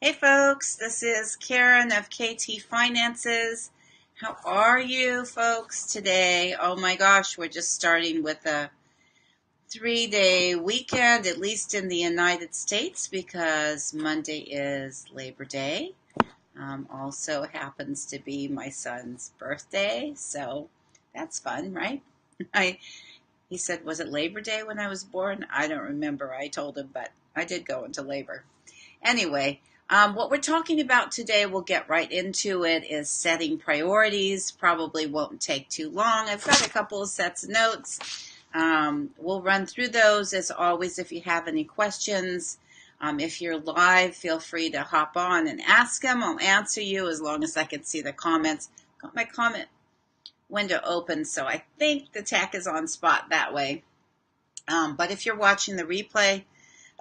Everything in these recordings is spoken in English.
Hey folks, this is Karen of KT Finances. How are you folks today? Oh my gosh, we're just starting with a 3-day weekend, at least in the United States, because Monday is Labor Day. Also happens to be my son's birthday, so that's fun, right? He said, was it Labor Day when I was born? I don't remember. I told him, but I did go into labor. Anyway, what we're talking about today, we'll get right into it, is setting priorities. Probably won't take too long. I've got a couple of sets of notes. We'll run through those. As always, if you have any questions, if you're live, feel free to hop on and ask them. I'll answer you as long as I can see the comments. Got my comment window open, so I think the tech is on spot that way. But if you're watching the replay,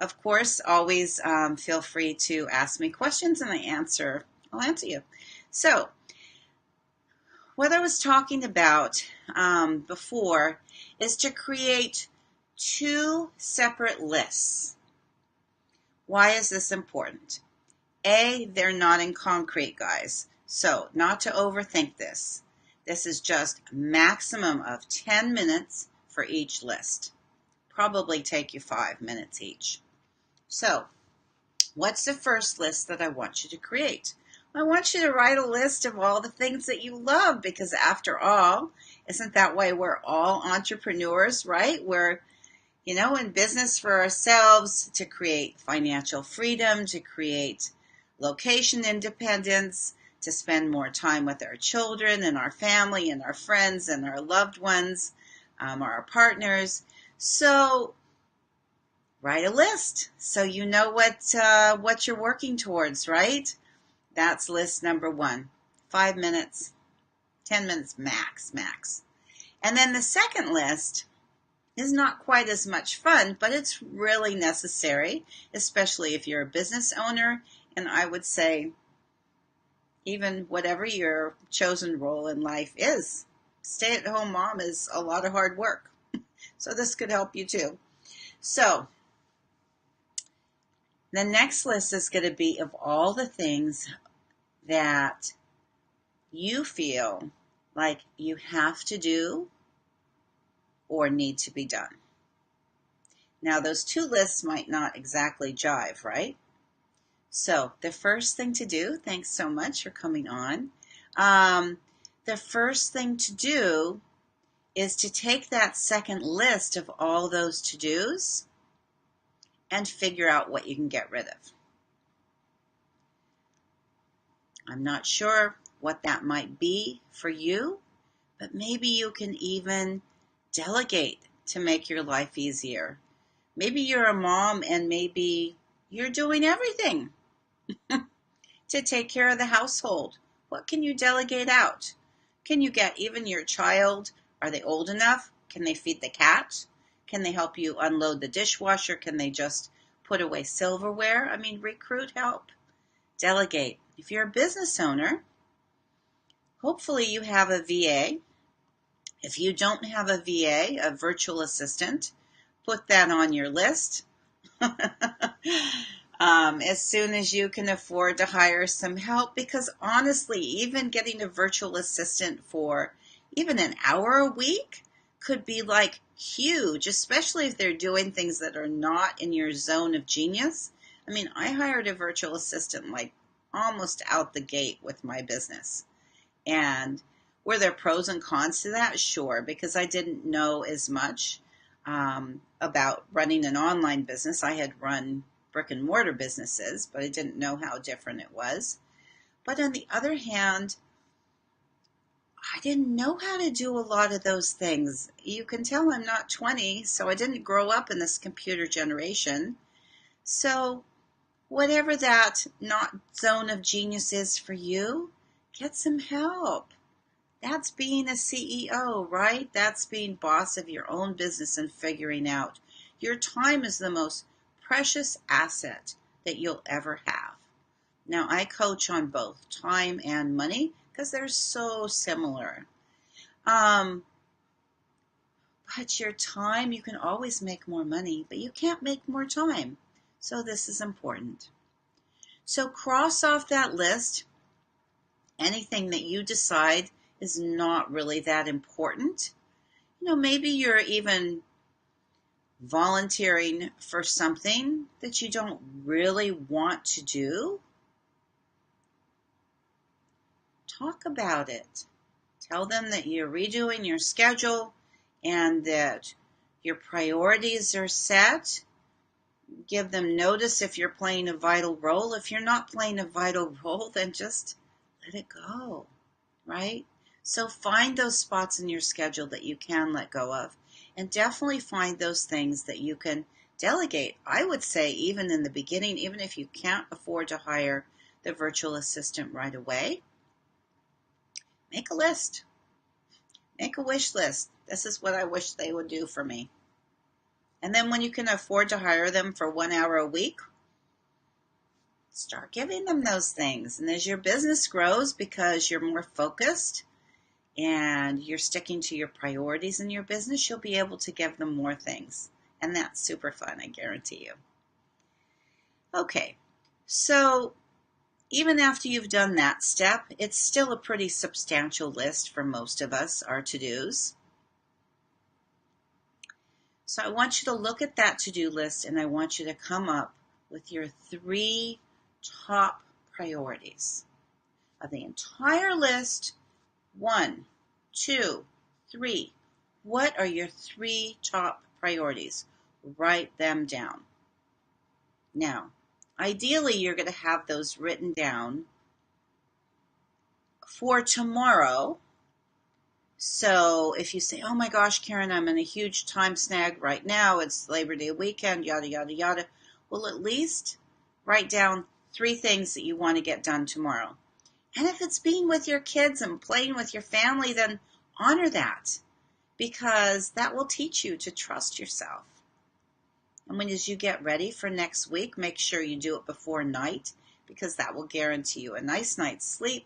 of course, always feel free to ask me questions and I'll answer you. So, what I was talking about before is to create two separate lists. Why is this important? A, they're not in concrete, guys. So, not to overthink this. This is just a maximum of 10 minutes for each list. Probably take you 5 minutes each. So, what's the first list that I want you to create? I want you to write a list of all the things that you love, because after all, isn't that why we're all entrepreneurs, right? We're, in business for ourselves, to create financial freedom, to create location independence, to spend more time with our children and our family and our friends and our loved ones, our partners. So, write a list so you know what you're working towards, right? That's list number one. 5 minutes, 10 minutes max. And then the second list is not quite as much fun, but it's really necessary, especially if you're a business owner. And I would say, even whatever your chosen role in life is, stay-at-home mom is a lot of hard work. So this could help you too. So, the next list is going to be of all the things that you feel like you have to do or need to be done. Now, those two lists might not exactly jive, right? So, the first thing to do, thanks so much for coming on. The first thing to do is to take that second list of all those to-dos and figure out what you can get rid of. I'm not sure what that might be for you, but maybe you can even delegate to make your life easier. Maybe you're a mom and maybe you're doing everything to take care of the household. What can you delegate out? Can you get even your child? Are they old enough? Can they feed the cat? Can they help you unload the dishwasher? Can they just put away silverware? I mean, recruit help. Delegate. If you're a business owner, hopefully you have a VA. If you don't have a VA, a virtual assistant, put that on your list. As soon as you can afford to hire some help, because honestly, even getting a virtual assistant for even an hour a week could be like huge, especially if they're doing things that are not in your zone of genius. I mean, I hired a virtual assistant like almost out the gate with my business. And were there pros and cons to that? Sure, because I didn't know as much about running an online business. I had run brick and mortar businesses, but I didn't know how different it was. But on the other hand, I didn't know how to do a lot of those things. You can tell I'm not 20, so I didn't grow up in this computer generation. So whatever that not zone of genius is for you, get some help. That's being a CEO, right? That's being boss of your own business and figuring out. Your time is the most precious asset that you'll ever have. Now, I coach on both time and money because they're so similar. But your time, you can always make more money, but you can't make more time. So this is important. So cross off that list anything that you decide is not really that important. Maybe you're even volunteering for something that you don't really want to do. Talk about it. Tell them that you're redoing your schedule and that your priorities are set. Give them notice if you're playing a vital role. If you're not playing a vital role, then just let it go, right? So find those spots in your schedule that you can let go of, and definitely find those things that you can delegate. I would say even in the beginning, even if you can't afford to hire the virtual assistant right away, make a list. Make a wish list. This is what I wish they would do for me. And then when you can afford to hire them for 1 hour a week, start giving them those things. And as your business grows, because you're more focused and you're sticking to your priorities in your business, you'll be able to give them more things. And that's super fun, I guarantee you. Okay, so even after you've done that step, it's still a pretty substantial list for most of us, our to-dos. So I want you to look at that to-do list, and I want you to come up with your 3 top priorities of the entire list. 1, 2, 3. What are your 3 top priorities? Write them down. Now, ideally, you're going to have those written down for tomorrow. So if you say, oh my gosh, Karen, I'm in a huge time snag right now. It's Labor Day weekend, yada, yada, yada. Well, at least write down 3 things that you want to get done tomorrow. And if it's being with your kids and playing with your family, then honor that, because that will teach you to trust yourself. And as you get ready for next week, make sure you do it before night, because that will guarantee you a nice night's sleep.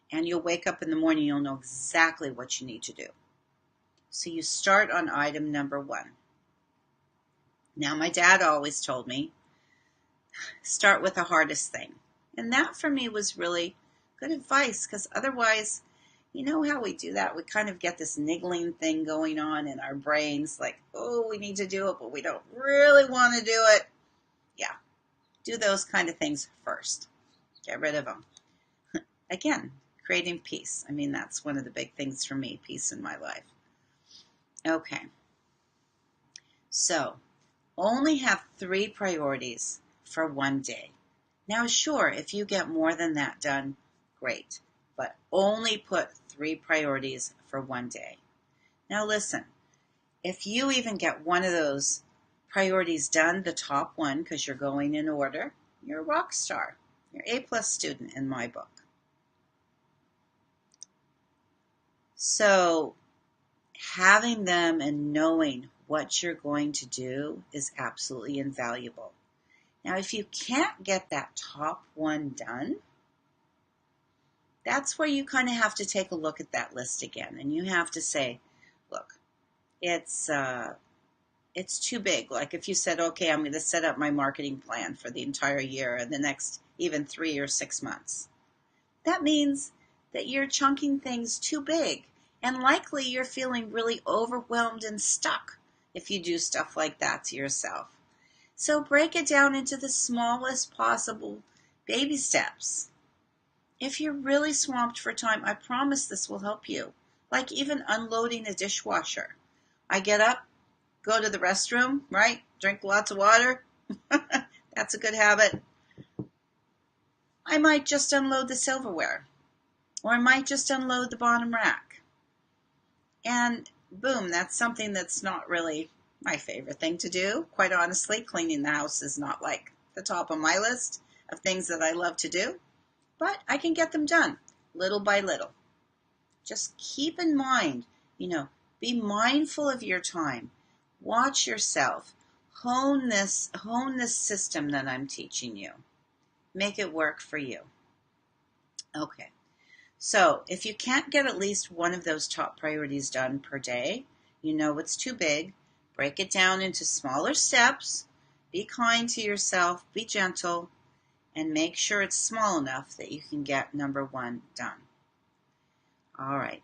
And you'll wake up in the morning, you'll know exactly what you need to do. So you start on item number 1. Now, my dad always told me, start with the hardest thing. And that for me was really good advice, because otherwise, you know how we do that? We kind of get this niggling thing going on in our brains, like, oh, we need to do it, but we don't really want to do it. Yeah, do those kind of things first. Get rid of them. Again, creating peace. I mean, that's one of the big things for me, peace in my life. Okay. So, only have 3 priorities for one day. Now, sure, if you get more than that done, great. But only put 3 priorities for one day. Now, listen, if you even get one of those priorities done, the top one, because you're going in order, you're a rock star. You're A+ student in my book. So having them and knowing what you're going to do is absolutely invaluable. Now, if you can't get that top one done, that's where you kind of have to take a look at that list again. And you have to say, look, it's too big. Like if you said, okay, I'm going to set up my marketing plan for the entire year and the next even 3 or 6 months. That means that you're chunking things too big. And likely you're feeling really overwhelmed and stuck if you do stuff like that to yourself. So break it down into the smallest possible baby steps. If you're really swamped for time, I promise this will help you. Like even unloading a dishwasher. I get up, go to the restroom, right? Drink lots of water. That's a good habit. I might just unload the silverware. Or I might just unload the bottom rack. And boom, that's something that's not really my favorite thing to do. Quite honestly, cleaning the house is not like the top of my list of things that I love to do. But I can get them done little by little. Just keep in mind, be mindful of your time. Watch yourself. Hone this system that I'm teaching you. Make it work for you. Okay. So if you can't get at least one of those top priorities done per day, you know it's too big, break it down into smaller steps, be kind to yourself, be gentle, and make sure it's small enough that you can get number 1 done. All right.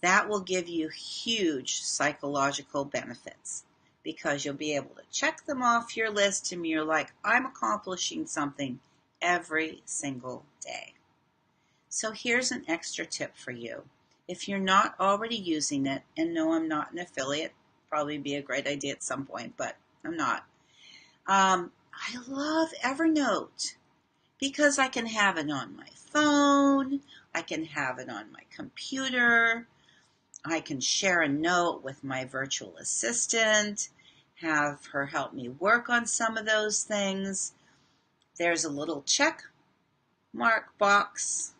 That will give you huge psychological benefits because you'll be able to check them off your list and you're like, I'm accomplishing something every single day. So here's an extra tip for you. If you're not already using it, and no, I'm not an affiliate, probably be a great idea at some point, but I'm not. I love Evernote because I can have it on my phone, I can have it on my computer, I can share a note with my virtual assistant, have her help me work on some of those things. There's a little check mark box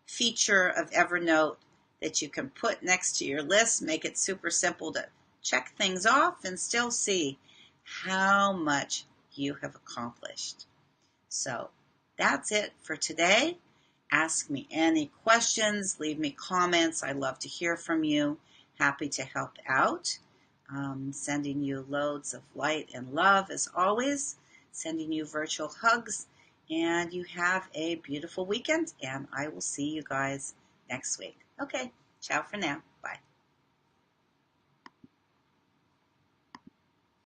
feature of Evernote that you can put next to your list, make it super simple to check things off and still see how much you have accomplished. So that's it for today. Ask me any questions, leave me comments. I love to hear from you. Happy to help out. Sending you loads of light and love as always. Sending you virtual hugs. And you have a beautiful weekend. And I will see you guys next week. Okay, ciao for now. Bye.